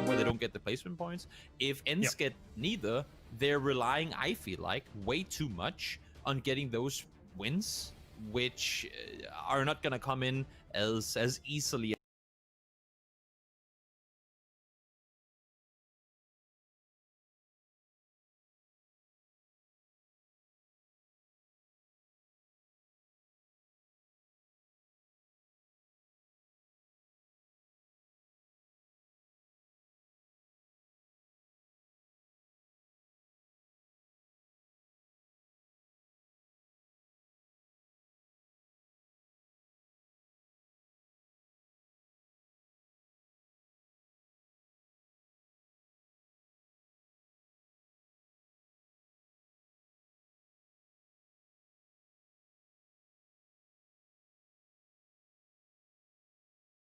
point where they don't get the placement points. If Ents get neither, they're relying, I feel like, way too much on getting those wins, which are not going to come in as easily.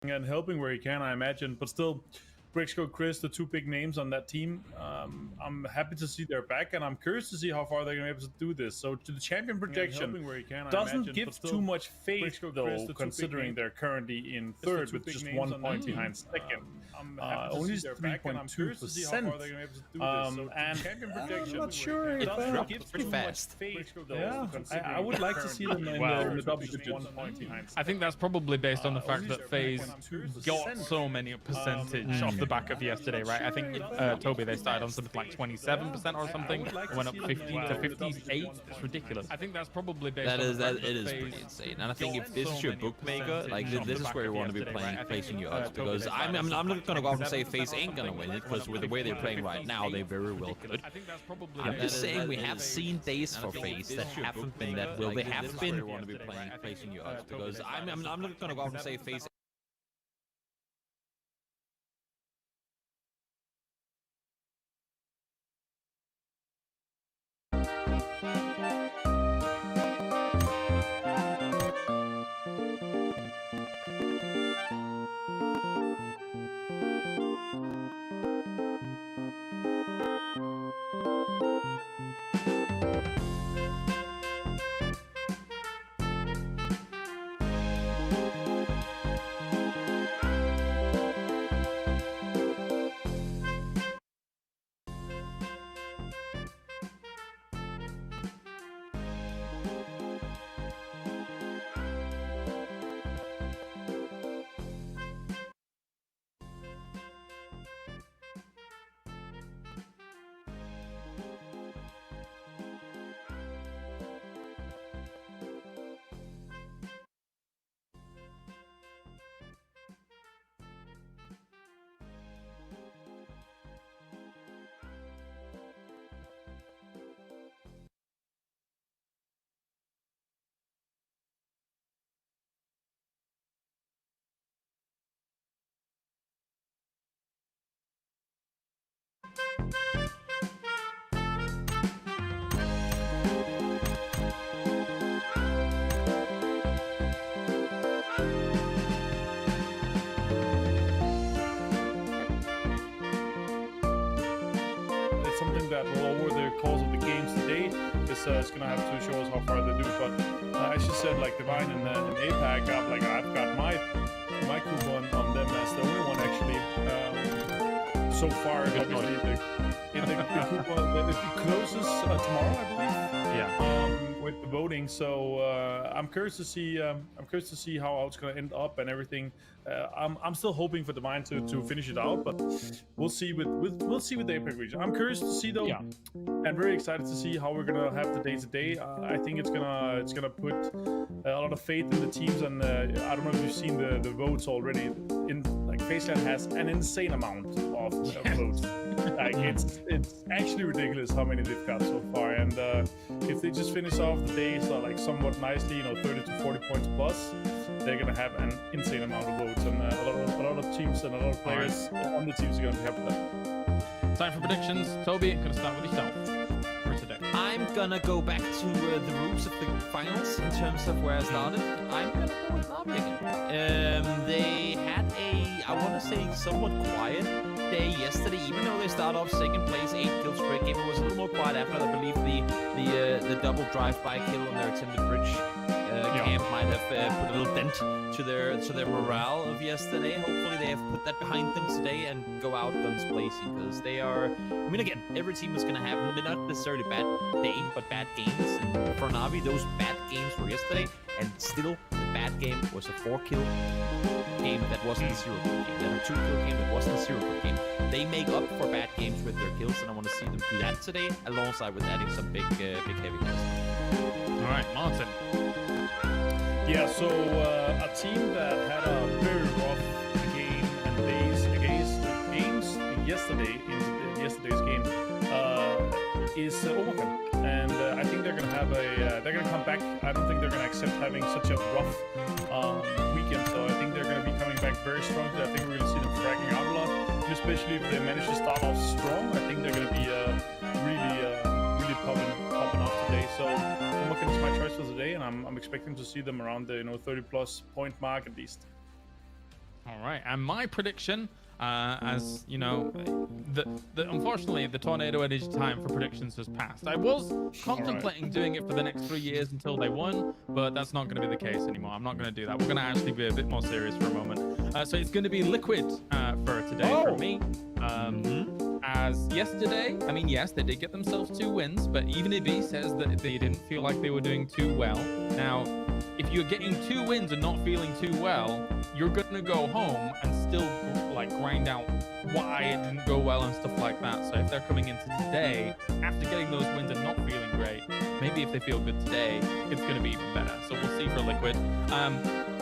And helping where he can, I imagine, but still, Brixco, Chris, the two big names on that team. I'm happy to see they're back, and I'm curious to see how far they're going to be able to do this. So to the champion projection doesn't give too much faith, though, considering they're currently in third with just 1 point behind second. Only 3.2%. And I'm not sure if it gives pretty fast. Yeah, I would like to see them in the double digits. 1 point behind. I think that's probably based on the fact that FaZe got so many percentage off the back of yesterday, right? I think Toby, they started on something like 27% or something, and went up 50 to 58. It's ridiculous. I think that's probably based on the fact it is pretty insane. And I think if this is your bookmaker, like this is where you want to be placing your odds, because I'm not going to go out and say FaZe ain't going to win it, because with the way they're playing right now, they very well could. I'm just saying we have seen days for FaZe that haven't been that well. They have been want to be placing your odds, because I'm not going to go out and say FaZe. Something that will, over the course of the games today, is going to have to show us how far they do. But as you said, like Divine and APAC, I've got my coupon on them as the only one actually. So far, obviously the coupon it closes tomorrow, I believe. Yeah. With the voting, so I'm curious to see. I'm curious to see how it's going to end up and everything. I'm still hoping for Divine to finish it out, but we'll see with the APAC region. I'm curious to see though, and very excited to see how we're gonna have the day to day. I think it's gonna put a lot of faith in the teams, and I don't know if you've seen the votes already. In like FaZeland has an insane amount of votes. Like it's actually ridiculous how many they've got so far, and if they just finish off the day like somewhat nicely, 30 to 40 points plus, they're gonna have an insane amount of votes, and a lot of teams and a lot of players on the teams are gonna be happy with that. Time for predictions. Toby, gonna start with yourself for today. I'm gonna go back to the roots of the finals in terms of where I started. I'm gonna go with Navi again. They had I want to say, somewhat quiet day yesterday, even though they started off second place, 8 kills straight game. It was a little more quiet after, I believe, the double drive-by kill on their attempted bridge. camp might have put a little dent to their morale of yesterday. Hopefully they have put that behind them today and go out guns blazing, because they are. I mean, again, every team is going to have not necessarily bad day, but bad games. And for Na'Vi, those bad games were yesterday, and still the bad game was a 4-kill game that wasn't a 0-kill game. Then a 2-kill game that wasn't a 0-kill game. They make up for bad games with their kills, and I want to see them do that today, alongside with adding some big heavy kills. All right, Martin. Yeah, so a team that had a very rough game and days against yesterday in yesterday's game is Omakan, and I think they're gonna have they're gonna come back. I don't think they're gonna accept having such a rough weekend, so I think they're gonna be coming back very strongly. I think we're gonna see them fragging out a lot, and especially if they manage to start off strong. I think they're gonna be really popping off today. So Omakan is my choice for today, and I'm expecting to see them around the 30+ point mark at least. All right, and my prediction, as you know, unfortunately the Tornado Energy time for predictions has passed. I was contemplating doing it for the next 3 years until they won, but that's not going to be the case anymore. I'm not going to do that. We're going to actually be a bit more serious for a moment. So it's going to be Liquid for today for me. As yesterday, I mean, yes, they did get themselves 2 wins, but even EB says that they didn't feel like they were doing too well. Now, if you're getting 2 wins and not feeling too well, you're going to go home and still like grind out why it didn't go well and stuff like that. So if they're coming into today after getting those wins and not feeling great, maybe if they feel good today, it's going to be even better. So we'll see for Liquid.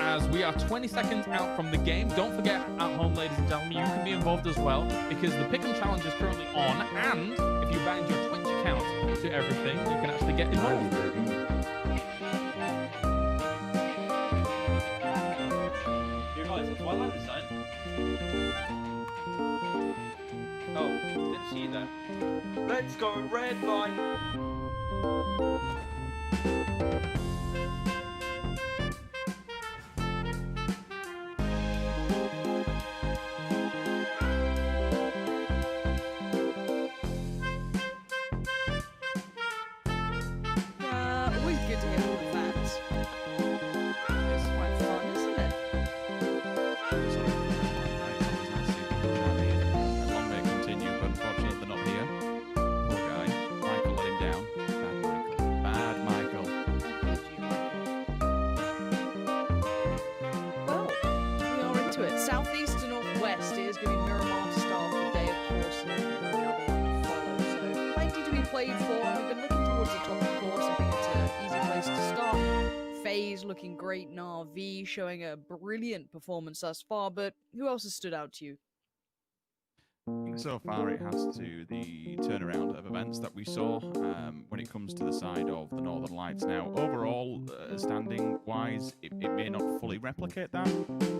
As we are 20 seconds out from the game, don't forget at home, ladies and gentlemen, you can be involved as well, because the Pick'em Challenge is currently on, and if you bind your Twitch account to everything, you can actually get involved. Oh, didn't see that. Let's go, red line. Always good to hear from the fans. It's quite fun, isn't it? Long may continue, but unfortunately they're not here. Poor guy. Michael let him down. Bad Michael. Well, we are into it. Southeast to northwest, it is going to be Miramar to start the day, of course, and then another one to follow. So plenty to be played for, and we've been looking towards the top of the course. I think it's an easy place to start. FaZe looking great, Na'Vi showing a brilliant performance thus far, but who else has stood out to you? I think so far it has to the turnaround of events that we saw when it comes to the side of the Northern Lights. Now, overall, standing-wise, it may not fully replicate that,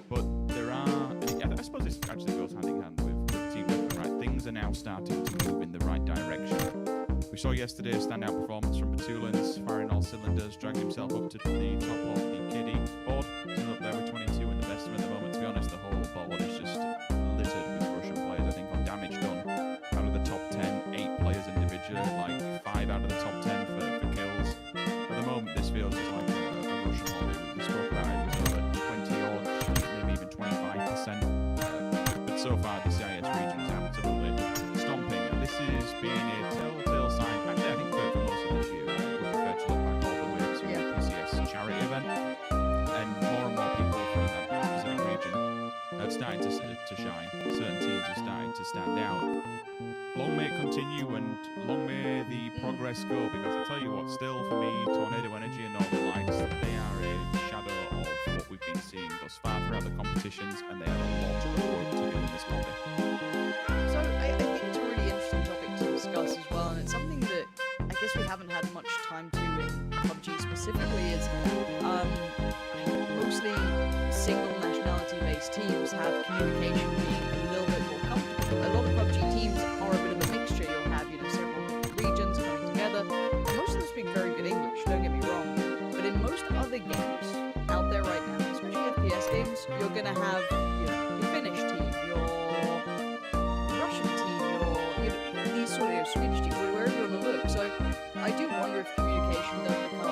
but there are... I suppose this actually goes hand in hand with Team Liquid, right? Things are now starting to move in the right direction. We saw yesterday a standout performance from Batulins, firing all cylinders, dragging himself up to the top of the KD board, still up there with 22 in the best of the moment. To be honest, the whole board is just littered with Russian players. I think on damage done, out of the top 10, 8 players individually, like 5 out of the top 10 for kills. At the moment, this feels just like a Russian hobby. We spoke about it was over 20 or maybe even 25%. But so far, the CIS region is absolutely stomping, and this has been a telltale sign. Actually, I think for most of this year, I would prefer to look back all the way to the PCS charity event, and more people from that Pacific region are starting to shine. Certain teams are starting to stand out. Long may it continue, and long may the progress go, because I tell you what, still for me, Tornado Energy and Northern Lights, they are a shadow of what we've been seeing thus far throughout the competitions, and they have a lot of work to do in this hobby. So I think it's a really interesting topic to discuss as well, and it's something that I guess we haven't had much time to in PUBG specifically, is mostly single nationality-based teams have communication being a little bit more comfortable. A lot of PUBG teams are a bit of a mixture. You'll have, several regions coming together, and most of them speak very good English, don't get me wrong, but in most other games out there right now, especially FPS games, you're gonna have, your Finnish team, your Russian team, these sort of Swedish teams, wherever you want to look. So I do wonder if communication does become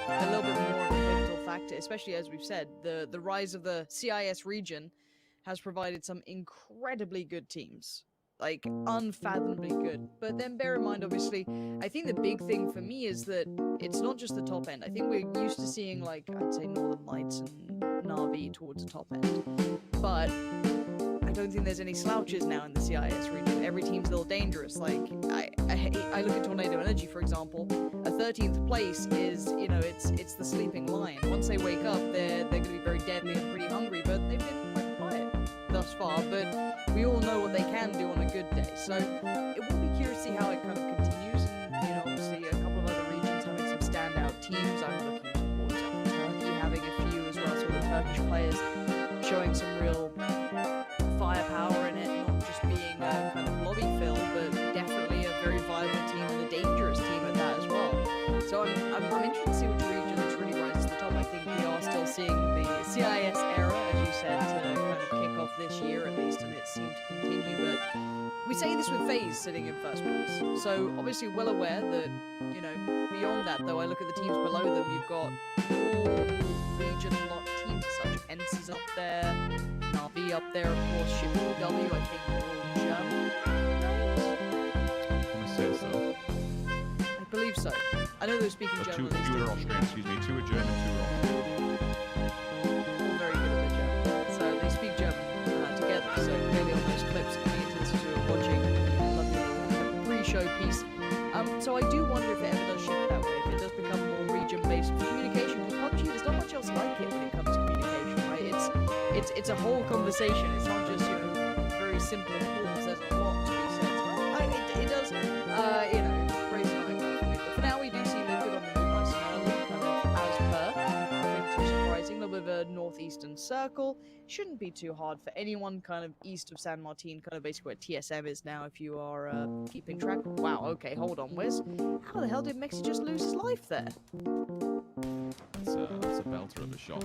a little bit more of a fact, especially as we've said, the rise of the CIS region has provided some incredibly good teams. Like, unfathomably good. But then bear in mind, obviously, I think the big thing for me is that it's not just the top end. I think we're used to seeing, like, I'd say Northern Lights and Na'Vi towards the top end. But I don't think there's any slouches now in the CIS region. Every team's a little dangerous. Like, I look at Tornado Energy, for example. A 13th place is, you know, it's the sleeping lion. Once they wake up, they're going to be very deadly and pretty hungry, but they've been quite quiet thus far. But we all know what they can do on a good day. So it will be curious to see how it kind of continues. And, you know, obviously a couple of other regions having some standout teams. I'm looking towards Turkey having a few as well, sort of Turkish players showing some real firepower in it, not just being a kind of lobby fill, but definitely a very viable team and a dangerous team at that as well. So I'm interested to see which regions really rise to the top. I think we are still seeing the CIS era, as you said, to kind of kick off this year at least, and it seemed to continue. But we say this with FaZe sitting in first place, so obviously well aware that, you know, beyond that though, I look at the teams below them. You've got all region lot teams as such. ENCE is up there, Na'Vi up there, of course, GeForce W, I think all German. I'm gonna say so. I believe so. I know they're speaking German. at least Two in are the Austrian, excuse me. 2 are German, 2 are Austrian. all very good at their German. So they speak German together. So clearly on those clips coming into this as we were watching, lovely little pre-show piece. So I do wonder if it ever does shift that way, if it does become more region-based communication. Because PUBG, there's not much else like it when it comes to communication, right? It's a whole conversation. It's not just, you know, very simple forms. There's a lot to be said. So it does, you know, raise an eyebrow for me. But for now, we do see Liquid on the move nice and early, kind of as per. Nothing too surprising. A little bit of a northeastern circle. Shouldn't be too hard for anyone kind of east of San Martin, kind of basically where TSM is now, if you are keeping track. Wow, okay, hold on. How the hell did Mexi just lose his life there? That's a belter of a shot.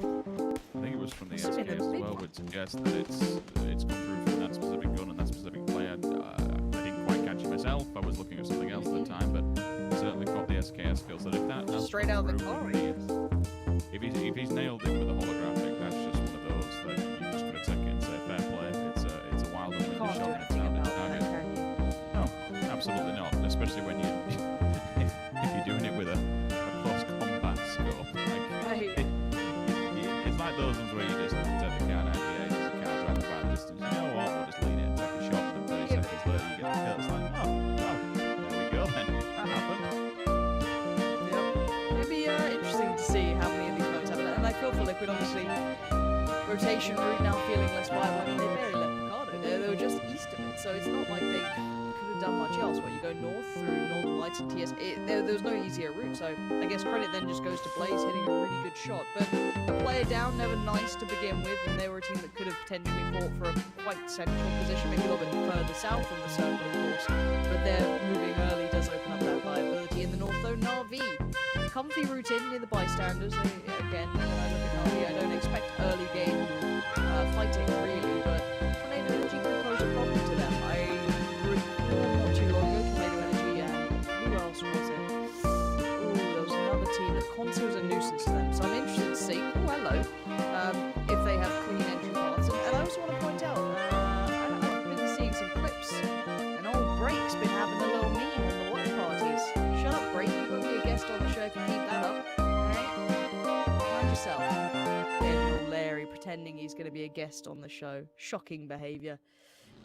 I think it was from the Must have SK been as a big well, one. would suggest that it's come through from that specific gun and that specific player. I didn't quite catch it myself. I was looking at something else at the time, but certainly got the SKS skills. That if that has Straight come out of the through car, with if he's nailed it with a holographic, that's just one of those that you just gotta take it and say fair play. It's a wild and windy Can't shot do and it anything sounded about that, target. can you? No, absolutely not. Especially when you if you're doing it with a close combat scope. Right. It's like those ones where you just take the card out of the air, just the card right by the distance. You know what? We'll just lean it and take a shot, and 30 Give it seconds later you get the kill. It's like, oh, well, there we go then. That happened. Yep. It'd be interesting to see how many of these modes happen. And I feel for Liquid, obviously, rotation route now feeling less viable. I mean, they barely left Picardo. They were just east of it, so it's not like they could have done much else. What, you go north through Northern Lights and TS. There was no easier route, so I guess credit then just goes to Blaze hitting a really good shot. But a player down, never nice to begin with, and they were a team that could have potentially fought for a quite central position, maybe a little bit further south from the circle, of course. But their moving early does open up that viability. In the north, though, Na'Vi. Comfy route in near the bystanders. Again, when I look at Na'Vi, I don't expect early game fighting, really, but Tornado Energy could pose a problem to them. I recall not too long ago, Tornado Energy, and who else was it? Oh, there was another team that Conte was a nuisance to them, so I'm interested to see, oh, hello, if they have clean entry paths. And I also want to point out, I've been seeing some clips, and old Break's been having a little meme on the watch parties. Shut up, Break, you won't be a guest on the show if you keep that up, alright? Mind yourself. Little Larry pretending he's going to be a guest on the show. Shocking behaviour.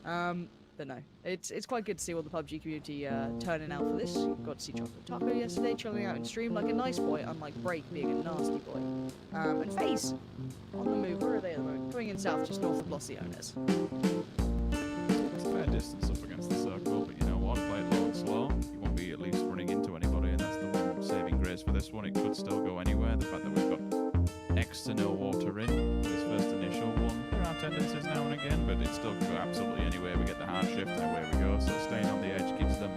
But no, it's quite good to see all the PUBG community turning out for this. Got to see Chocolate Taco yesterday, chilling out in stream like a nice boy, unlike Break being a nasty boy. And FaZe on the move. Where are they at the moment? Going in south, just north of Los Leones. It's a fair distance up against the circle, but you know what? Play it low and slow. You won't be at least running into anybody, and that's the one saving grace for this one. It could still go anywhere. The fact that we've got next to no water in this first initial one. There are tendencies now and again, but it still can go absolutely anywhere. We get the hard shift and away we go. So staying on the edge gives them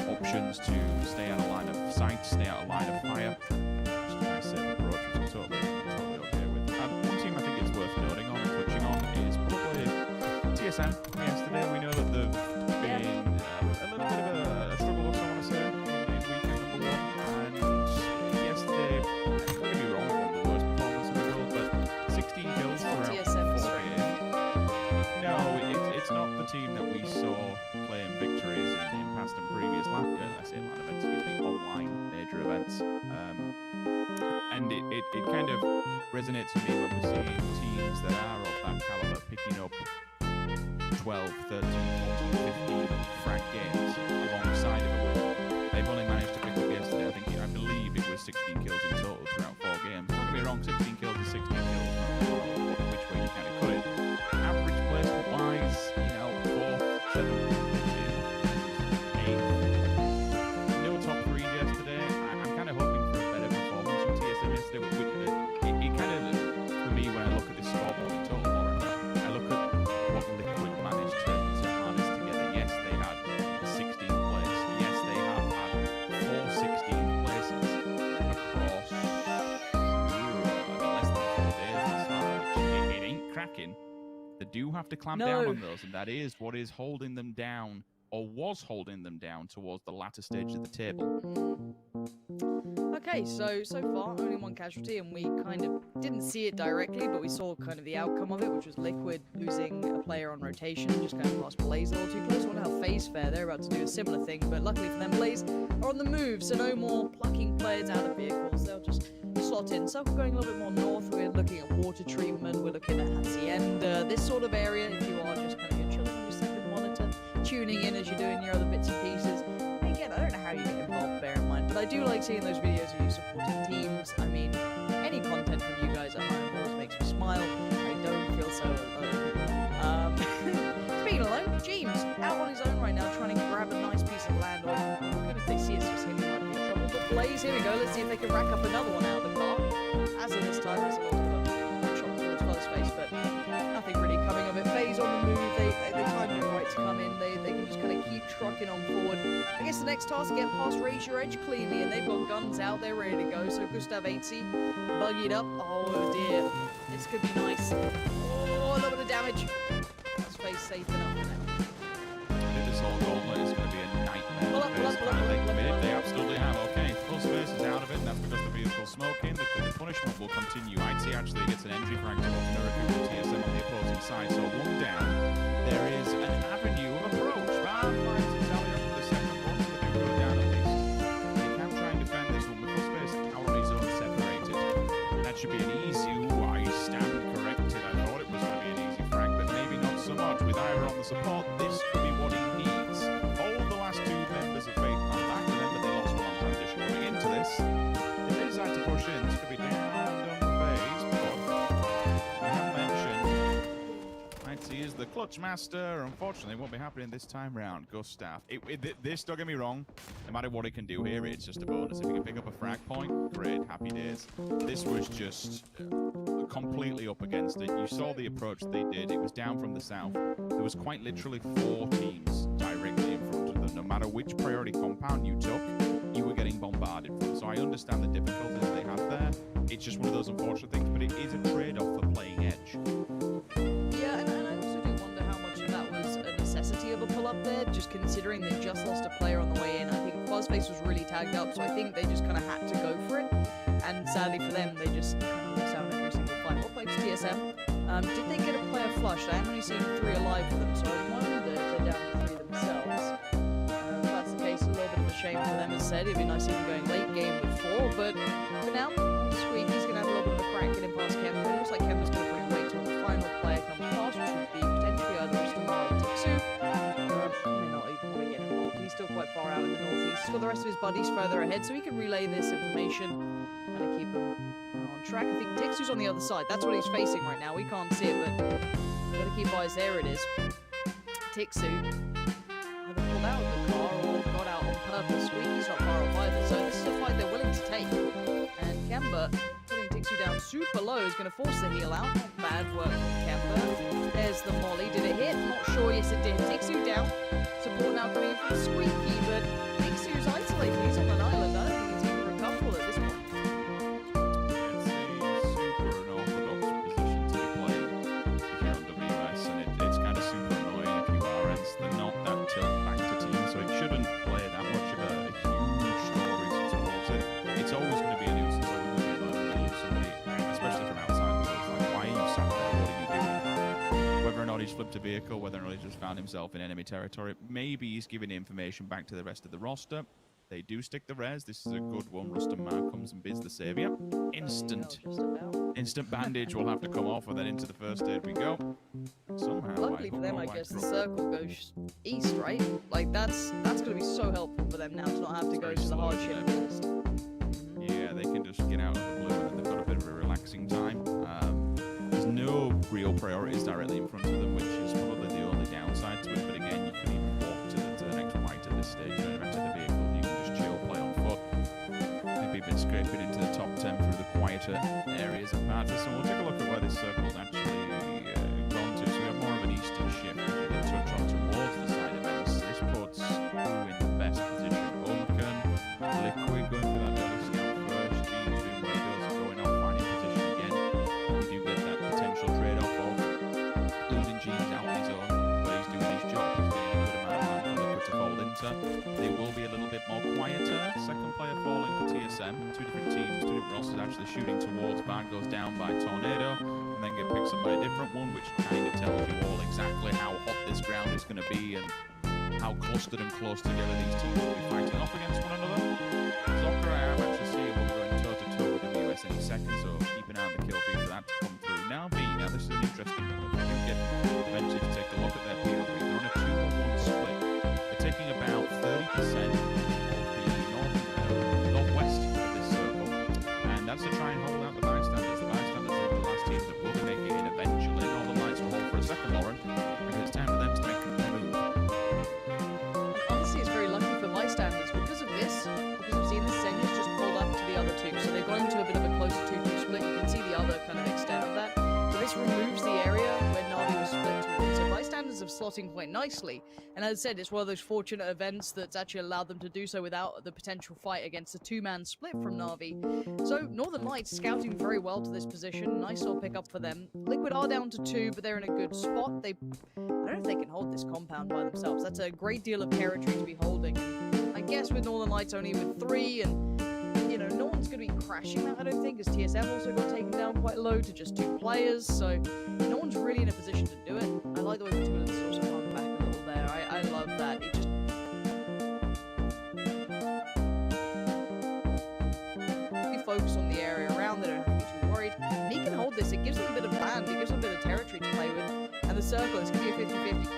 options to stay out of line of sight, stay out of line of fire. Just a nice safe approach, which I'm totally okay with. One team I think it's worth noting on and touching on is probably TSM from yesterday. We know that they've been a little bit of a struggle bus, I want to say, in weekend number 1. And yesterday, don't get me wrong, it wasn't the worst performance of the it kind of resonates with me when we're seeing teams that are of that caliber picking up 12, 13, 14, 15 frag games alongside of a win. They've only managed to pick up yesterday. I believe it was 16 kills in total throughout 4 games. Don't get me wrong, 16 kills is 16 kills. Which way you kind of cut it. Average placement wise, you know, 4th, 7th, 8th. No top 3 yesterday. I'm kind of hoping for a better performance from TSM yesterday. It kind of, for me, when I look at this scoreboard in total, I look at what Liquid managed to harness together. Yes, they had the 16th place. Yes, they have had 4 16th places across less than 4 days this far, which it ain't cracking. They do have to clamp down on those, and that is what is holding them down, or was holding them down towards the latter stage of the table. Okay, so far only 1 casualty, and we kind of didn't see it directly, but we saw kind of the outcome of it, which was Liquid losing a player on rotation, just kind of past Blaze a little too close. I wonder how FaZe fare. They're about to do a similar thing, but luckily for them, Blaze are on the move, so no more plucking players out of vehicles. They'll just slot in. So we're going a little bit more north. We're looking at water treatment. We're looking at Hacienda, this sort of area. If you are just kind of chilling on your second monitor, tuning in as you're doing your other bits and pieces. And again, I don't know how you get involved, bear in mind, but I do like seeing those videos of you supporting teams. I mean, any content from you guys at home always makes me smile. I don't feel so alone. Speaking of alone, James out on his own right now, trying to grab a nice piece of land. Good if they see it's just him, he might be in trouble. But Blaze, here we go. Let's see if they can rack up another one out of the car. As of this time, there's a little bit of a shot towards first face, but nothing really coming of it. FaZe on the move. They timed it right to come in. They can just kind of keep trucking on forward. I guess the next task, get past Raise Your Edge cleanly, and they've got guns out. They're ready to go. So Gustav 8C buggied up. Oh dear, this could be nice. Oh, a little bit of damage. That's FaZe safe enough for now. This whole gauntlet is going to be a nightmare. They absolutely have. Okay, full space is out of it, and that's because the vehicle's smoking. The punishment will continue. IT actually gets an entry frag towards Miracle with TSM on the opposing side, so 1 down. There is an avenue of approach. Bam finds to tally up for the second one, so they do go down at least. They can try and defend this one with full space out on his own separated. That should be an easy. Ooh, I stand corrected. I thought it was going to be an easy frag, but maybe not so much. With Ira on the support, this could be what he needs. All the last 2 members of Fate are back. Remember, they lost 1 on transition going into this. If they decide to push in, this could be down FaZe, but I have mentioned IT is the clutch master. Unfortunately, it won't be happening this time round. Gustav. This, don't get me wrong, no matter what he can do here, it's just a bonus. If he can pick up a frag point, great, happy days. This was just completely up against it. You saw the approach they did. It was down from the south. There was quite literally 4 teams directly in front of them. No matter which priority compound you took, you were getting bombarded from. So I understand the difficulties they had there. It's just one of those unfortunate things, but it is a trade-off for playing edge. Yeah, and I also do wonder how much of that was a necessity of a pull-up there, just considering they just lost a player on the way in. I think Fuzzface was really tagged up, so I think they just kind of had to go for it. And sadly for them, they just kind of lost out every single fight. What played TSM? Did they get a player flushed? I am only seeing 3 alive for them, so I wonder if they're down to 3 themselves. If that's the case, a little bit of a shame for them, as said. It'd be nice even going late game with 4, but for now, Squeaky's going to have a little bit of a crack getting past Kemba. It looks like Kemba's going to put him wait till the final player comes past, which would be potentially either Ristamar or Tixu. May not even want to get involved. He's still quite far out in the northeast. He's got the rest of his buddies further ahead, so he can relay this information and keep him on track. I think Tixu's on the other side. That's what he's facing right now. We can't see it, but we've got to keep eyes. There it is. Tixu either pulled out of the car or got out on purpose. Squeaky's not far off either, so this is a fight they're willing to take. And Kemba, putting Tixu down super low, is going to force the heal out. Not bad work from Kemba. There's the molly. Did it hit? Not sure. Yes, it did. Tixu down. Support now coming in from Squeaky, but Tixu's isolated. He's on an island. I don't think he's even recoverable at this point. It's a super unorthodox position to be playing if you're on WS, and it's kind of super annoying if you are, and they're not that tilt back to team, so it shouldn't play that much of a huge story towards it. It's always going to be a nuisance, always going to be annoying when you use somebody, especially from outside the zone. It's like, why are you sat there? What are you doing? Whether or not he's flipped a vehicle, whether or not he's just found himself in enemy territory, maybe he's giving information back to the rest of the roster. They do stick the res. This is a good one. Rustam Mar comes and bids the savior. Instant bandage will have to come off, and then into the first aid we go. Somehow, Luckily for them, I guess the circle goes east, right? Like that's going to be so helpful for them now to not have to go to the hardship first. Yeah, they can just get out of the blue, and they've got a bit of a relaxing time. There's no real priorities directly in front of them, which is probably the only downside to it. But again, you can even walk to the next white at this stage. You don't have to the vehicle. You can just chill, play on foot. Maybe a bit scraping into the top 10 through the quieter areas of Madras. And we'll take a look at where this circle's actually gone to. So we have more of an eastern shift. We did touch on towards the side events. This puts who in the best position? Omkan, Liquid going for that early scout first. Jeans doing windows and going off, finding position again. We do get that potential trade-off of losing Jeans out on his own, but he's doing his job. He's getting a good amount of land for Liquid to fold into. They will be a little bit more quieter. Second player falling for TSM. Two different teams, two different rosters actually shooting towards. Bad goes down by Tornado, and then get picked up by a different one, which kind of tells you all exactly how hot this ground is going to be and how clustered and close together these teams will be fighting off against one another. Zocra, I am actually seeing will be going toe-to-toe with the US any second, so keep an eye on the kill feed for that to come through. Now this is an interesting one. If you get Venture to take a look at their POV, they're on a 2-1-1 split. They're taking about 30% of the northwest of this circle, and that's to try and hold out the bystanders. The bystanders are the last teams that will be making it eventually. Northern Lights will hold for a second, Lauren, because it's time for them to make a move. Honestly, it's very lucky for bystanders because of this. Because we've seen the Senya's just pulled up to the other two, so they've gone into a bit of a closer 2-2 split. You can see the other kind of extent of that. So this removes the area where Na'Vi was split towards. So bystanders have slotting quite nicely. And as I said, it's one of those fortunate events that's actually allowed them to do so without the potential fight against a 2-man split from Na'Vi. So Northern Lights scouting very well to this position. Nice little pickup for them. Liquid are down to 2, but they're in a good spot. I don't know if they can hold this compound by themselves. That's a great deal of territory to be holding. I guess with Northern Lights only with 3, and you know, no one's going to be crashing that, I don't think, because TSM also got taken down quite low to just 2 players, so no one's really in a position to do it. I like the way Fortuna's also hung back a little there. I love that. It just focus on the area around. They don't have to be too worried. And he can hold this. It gives them a bit of land. It gives them a bit of territory to play with. And the circle is going to be a 50-50.